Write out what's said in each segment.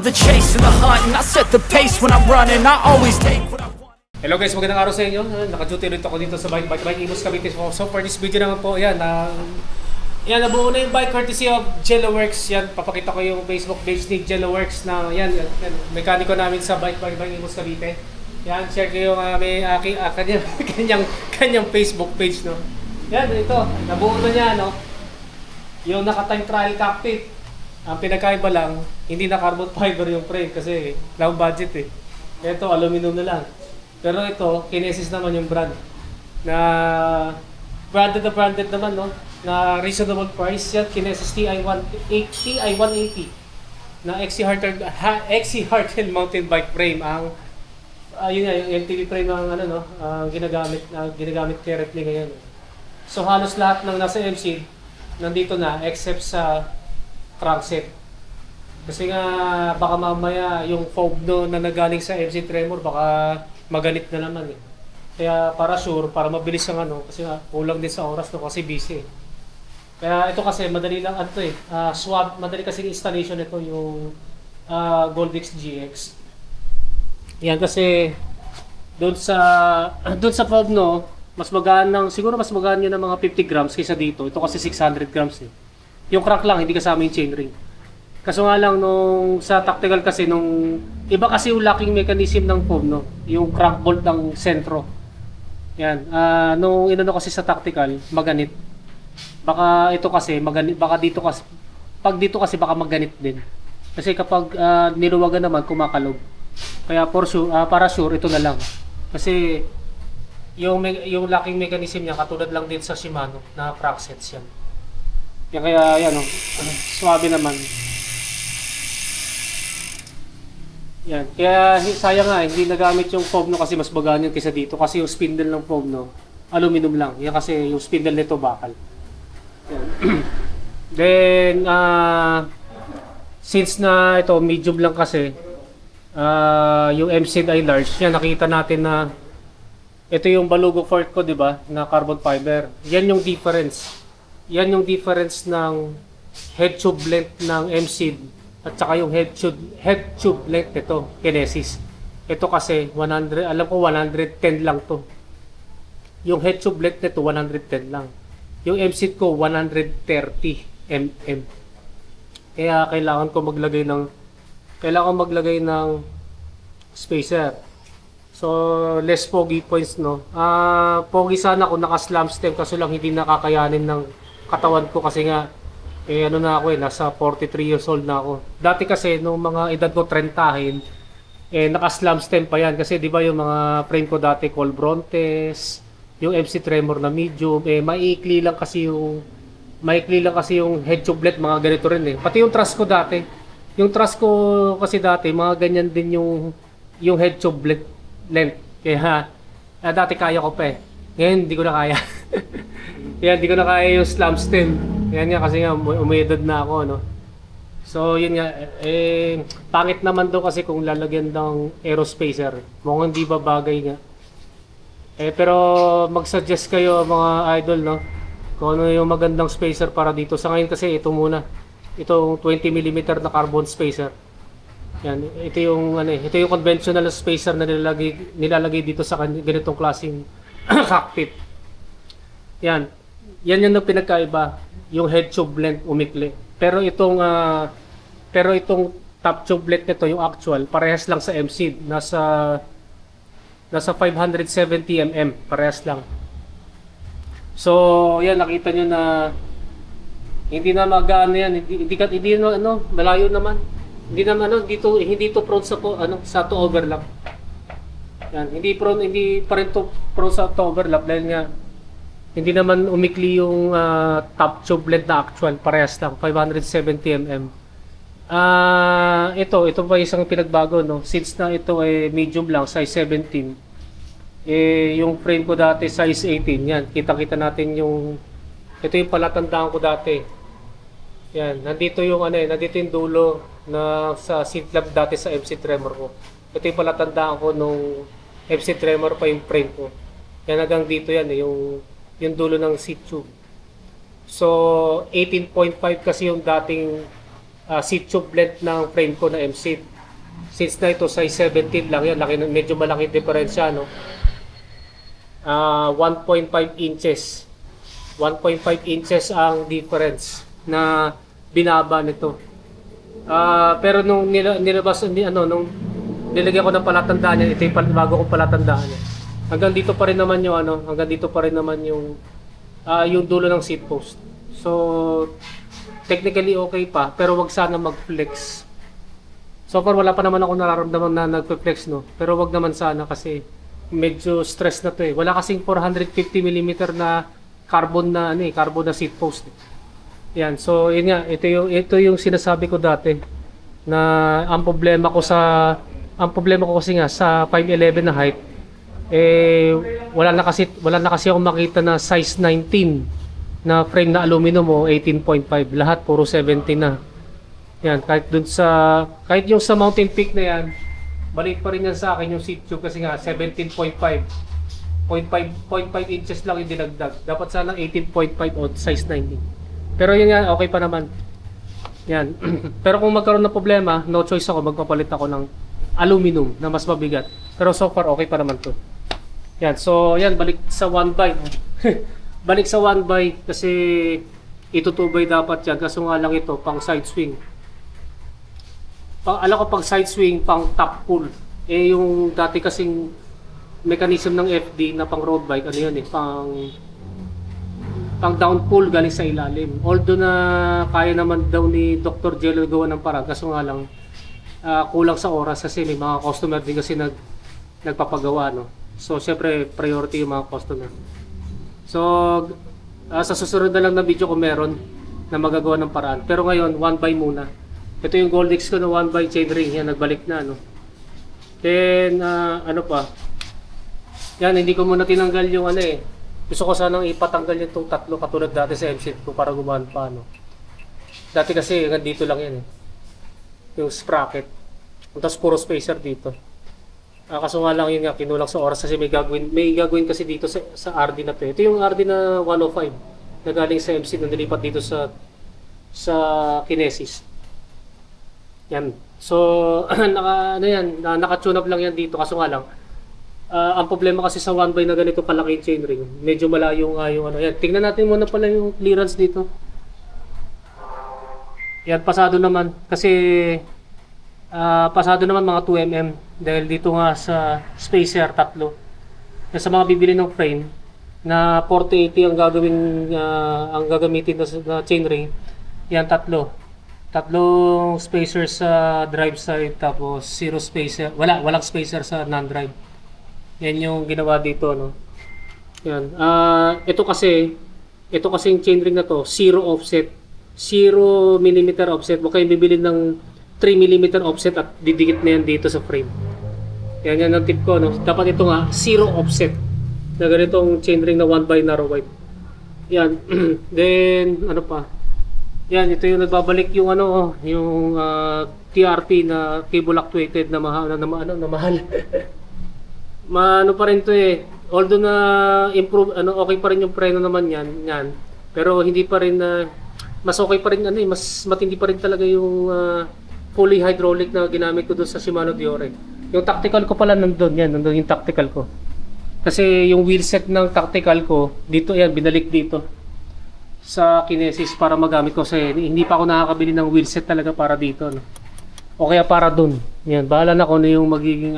the chase and the hunt, and I set the pace when I'm running. I always take what I want. Hello guys, magandang araw sa inyo. Naka-duty ulit ako dito sa Bike Imus Cavite. So for this video naman po, yan, nabuo na yung bike courtesy of Jelloworks. Yan, papakita ko yung Facebook page ni Jelloworks na yan, mekaniko namin sa Bike Imus Cavite. Yan, share ko yung kanyang Facebook page, no. Yan, ito, nabuo na niya, no. Yung naka-time trial cockpit. Ang pinakaiba lang, hindi na carbon fiber yung frame kasi low budget eh. Ito, aluminum na lang. Pero ito, Kinesis naman yung brand. Na branded naman, no? Na reasonable price yan. Kinesis TI-180 na XC mountain bike frame. Ang yun nga, yung MTB frame ng ginagamit currently ngayon. So halos lahat ng nasa MC nandito na except sa crankset. Kasi nga baka mamaya yung fob no na nagaling sa MC Tremor baka maganit na naman eh. Kaya para sure, para mabilis ang kasi nga kulang din sa oras no kasi busy eh. Kaya ito kasi madali lang madali kasi installation nito yung Goldix GX. Yan kasi doon sa fob no, siguro mas magaan yun ng mga 50 grams kaysa dito. Ito kasi 600 grams eh. Yung crank lang, hindi kasama yung chainring. Kaso nga lang, nung sa tactical kasi, iba kasi yung locking mechanism ng foam, no? Yung crank bolt ng sentro. Yan. Nung kasi sa tactical, maganit. Baka ito kasi, maganit. Baka dito kasi, pag dito kasi baka maganit din. Kasi kapag niluwagan naman, kumakalog. Kaya para sure, ito na lang. Kasi, yung locking mechanism niya, katulad lang din sa Shimano, na cranksets yan. Kaya yan, swabe naman. Yan. Kaya sayang nga, hindi nagamit yung foam no kasi mas bagaan yun kaysa dito. Kasi yung spindle ng foam no, aluminum lang. Yan kasi yung spindle nito bakal. Yan. Then, since na ito medium lang kasi, yung MCD ay large, yan nakita natin na ito yung balugo fork ko, di ba, na carbon fiber. Yan yung difference. Yan yung difference ng head tube length ng MCD at saka yung head tube length nito, Kinesis. Ito kasi 100, alam ko 110 lang to. Yung head tube length nito 110 lang. Yung MCD ko 130 mm. Kaya kailangan ko maglagay ng spacer. So less foggy points no. Pogi sana kung naka-slam stem kaso lang hindi nakakayanin ng katawan ko kasi nga na ako nasa 43 years old na ako. Dati kasi nung mga edad ko 30 naka-slam stem pa yan kasi 'di ba yung mga frame ko dati Col Brontes, yung MC Tremor na medium, maikli lang kasi yung head tubelet mga ganito rin eh. Pati yung truss ko dati. Yung truss ko kasi dati mga ganyan din yung head tubelet length. Kaya dati kaya ko pa eh. Ngayon hindi ko na kaya. Yan, hindi ko na kaya yung slam stem. Yan nga kasi nga umedad na ako, no. So, yun nga pangit naman daw kasi kung lalagyan ng aerospacer. Mukhang hindi ba bagay nga. Pero mag-suggest kayo mga idol, no. Kung ano yung magandang spacer para dito. Sa ngayon kasi ito muna. Itong 20 mm na carbon spacer. Yan, ito yung conventional spacer na nilalagay dito sa ganitong klaseng cockpit. Yan. Yan yung pinagkaiba, yung head tube length umikli. Pero itong top tube length nito, yung actual, parehas lang sa MC, nasa 570 mm, parehas lang. So, yan nakita nyo na hindi na magana yan, hindi malayo naman. Hindi to prone sa to overlap. Yan, hindi pa rin to prone sa to overlap dahil nga hindi naman umikli yung top tube length na actual, parehas lang 570 mm. Ito pa isang pinagbago no. Since na ito ay medium lang, size 17. Yung frame ko dati size 18. Yan, kita-kita natin ito yung palatandaan ko dati. Yan, nandito yung dulo na sa seat lap dati sa MC Tremor ko. Ito yung palatandaan ko nung MC Tremor pa yung frame ko. Yan hanggang dito yan yung dulo ng seat tube. So 18.5 kasi yung dating seat tube length ng frame ko na MC. Since na ito size 17 lang yan, medyo malaki diferensya, no? 1.5 inches. 1.5 inches ang difference na binaba nito. Pero nung nilabas nung nilagyan ko ng palatandaan niya, ito yung bago kong palatandaan niya. Hanggang dito pa rin naman yung dulo ng seat post. So technically okay pa, pero wag sana mag-flex. So far wala pa naman ako nararamdaman na nagpe-flex, no. Pero wag naman sana kasi medyo stress na to eh. Wala kasing 450 mm na carbon na seat post. Yan. So yun nga, ito yung sinasabi ko dati na ang problema ko kasi nga sa 5'11" na height wala na kasi akong makita na size 19 na frame na aluminum o 18.5, lahat puro 17 na. Yan, kahit yung sa Mountain Peak na yan, balik pa rin yan sa akin yung seat tube kasi nga 17.5. 0.5 inches lang yung dinagdag. Dapat sana 18.5 o size 19. Pero yun nga, okay pa naman. Yan. Pero kung magkaroon ng problema, no choice ako, magpapalit ako ng aluminum na mas mabigat. Pero so far, okay pa naman to. Yan. So, yan, balik sa 1x. Balik sa 1x kasi ito 2x dapat yan. Kaso nga lang ito, pang side swing. Alam ko pang side swing, pang top pull. Yung dati kasing mechanism ng FD na pang road bike, ano yun pang down pull galing sa ilalim. Although na kaya naman daw ni Dr. Jello gawa ng parang, kaso nga lang kulang sa oras kasi may mga customer din kasi nagpapagawa, no. So syempre priority yung mga customer. So sa susunod na lang na video ko meron na magagawa ng paraan. Pero ngayon 1x muna. Ito yung Goldex ko na 1x chainring, yan nagbalik na, no. Then ano pa? Yan, hindi ko muna tinanggal yung gusto ko sanang ipatanggal itong tatlo katulad dati sa M-Sheet ko para gumaan pa, no. Dati kasi hanggang dito lang yan yung sprocket. Tapos puro spacer dito. Kaso nga lang yun nga, kinulang sa oras kasi may gagawin kasi dito sa RD na to. Ito yung RD na 105 na galing sa MC na nilipat dito sa Kinesis. Yan. So naka-tune up lang yan dito, kaso nga lang ang problema kasi sa 1x na ganito kalaki chainring, medyo malayo nga yung yan. Tingnan natin muna pala yung clearance dito. Yan, pasado naman kasi pasado naman mga 2mm dahil dito nga sa spacer tatlo. Yan, sa mga bibili ng frame na 4080 ang gagamitin na chainring, yan tatlong spacer sa drive side, tapos zero spacer, walang spacer sa non-drive. Yan yung ginawa dito, no. Yan. Ito kasi yung chainring na to, 0 offset. 0 mm offset. Huwag kayong bibili ng 3 mm offset at didikit na yan dito sa frame. Yan ang tip ko, no. Dapat ito nga 0 offset na ganitong chainring na 1x narrow wide. Yan. Then ano pa? Yan, ito yung nagbabalik yung yung TRP na cable actuated na mahal. Maano pa rin to although na improve okay pa rin yung preno naman yan, pero hindi pa rin mas okay pa rin mas matindi pa rin talaga yung fully hydraulic na ginamit ko doon sa Shimano Diore. Yung tactical ko pala nandun yung tactical ko, kasi yung wheel set ng tactical ko dito, yan binalik dito sa Kinesis para magamit ko kasi hindi pa ako nakakabili ng wheel set talaga para dito, no? O kaya para dun, yan, bahala na kung ano yung magiging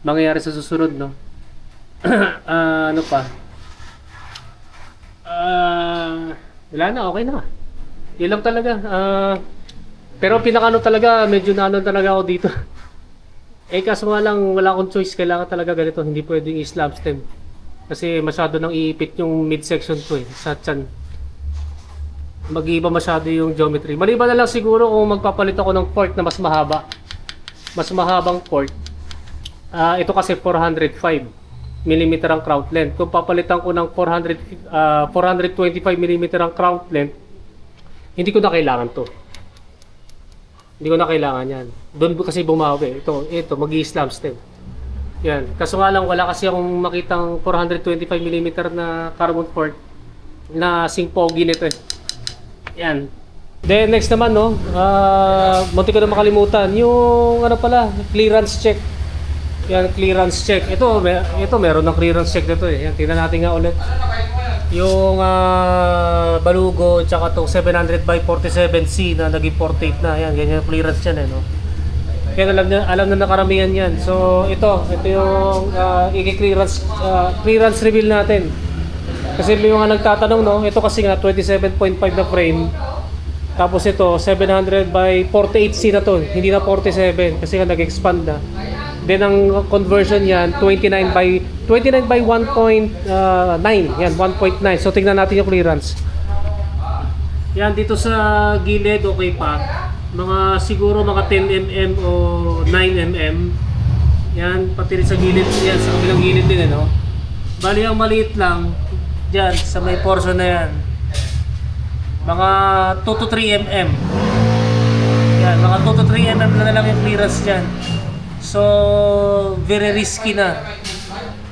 mangyayari sa susunod, no. Ano pa? Wala na, okay na. Yun lang talaga. Pero pinakano talaga, medyo naano talaga ako dito. Kaso nga lang, wala akong choice. Kailangan talaga ganito. Hindi pwedeng i-slab stem. Kasi masyado nang iipit yung midsection ko sa tiyan. Mag-iiba masyado yung geometry. Maliban na lang siguro kung magpapalit ako ng port na mas mahaba. Mas mahabang port. Ito kasi 405 mm ang crown length. Kung papalitan ko ng 425 mm ang crown length, hindi ko na kailangan to. Hindi ko na kailangan yan. Doon kasi bumawi. Ito mag-i-slab stem. Yan. Kaso nga lang, wala kasi akong makitang 425 mm na carbon port na sing pogi nito. Yan. Then next naman no, munti ko na makalimutan, yung ano pala, clearance check. Yan, clearance check. Ito meron ng clearance check nito eh. Yan, tingnan natin nga ulit. Yung Balugo tsaka tong 700 by 47C na naging 48 na. Yan, ganyan yung clearance yan eh no. Kaya alam na nakaramihan yan. So ito yung clearance reveal natin. Kasi may mga nagtatanong no, ito kasi nga 27.5 na frame. Tapos ito 700 by 48C na to, hindi na 47 kasi nga nag-expand na. Then ang conversion yan 29 by 1.9. Yan 1.9. So tingnan natin yung clearance. Yan dito sa gilid okay pa. Siguro mga 10 mm o 9 mm. Yan pati rin sa gilid yan, sa kabilang gilid din ano. Bali ang maliit lang diyan sa may portion na yan. Mga 2 to 3 mm. Yan, mga 2 to 3 mm na lang yung clearance dyan. So, very risky na.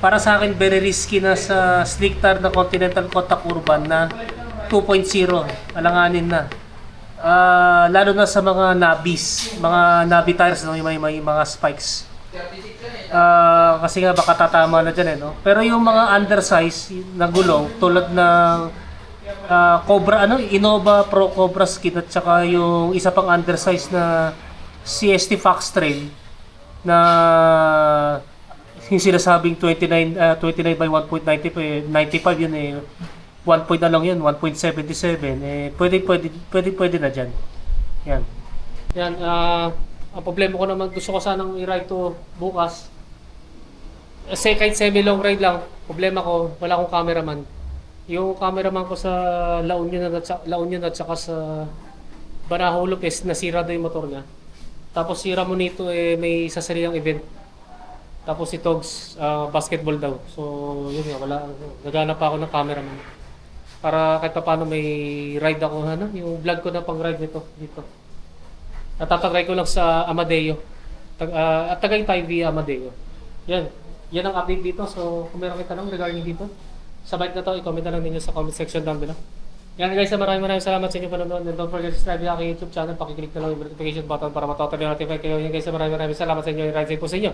Para sa akin, very risky na sa slick tar na Continental Contact Urban na 2.0. Alanganin na. Lalo na sa mga nabis, mga nabi tires, no? May mga spikes. Kasi nga baka tatama na dyan eh, no? Pero yung mga undersize na gulong tulad ng Cobra, Innova Pro Cobra Skin at saka yung isa pang undersize na CST Fox Trail na yung sinasabing 29 by 1.95 yun eh 1 point na lang yun, 1.77 eh pwede na dyan. Yan. Yan, ang problema ko naman, gusto ko sanang i-ride to bukas. Kahit semi-long ride lang, problema ko, wala akong cameraman. Yung cameraman ko sa La Union at saka sa Banahaw Lopez, nasira daw yung motor niya. Tapos sira mo nito eh, may sasariang event. Tapos si Togs, basketball daw. So yun nga, naghanap pa ako ng cameraman. Para kahit pa paano may ride ako, yung vlog ko na pang ride nito dito. Natatagay ko lang sa Amadeo. At tagay tayo via Amadeo. Yan ang update dito. So kung meron kayo tanong regarding dito, sa bike na to, i-comment na lang ninyo sa comment section down below. Yan guys, maraming salamat sa inyong panonood. And don't forget to subscribe sa aking YouTube channel. Pakiclick na lang yung notification button para matotally notify kayo. Yan guys, maraming salamat sa inyo. Ride safe po sa inyo.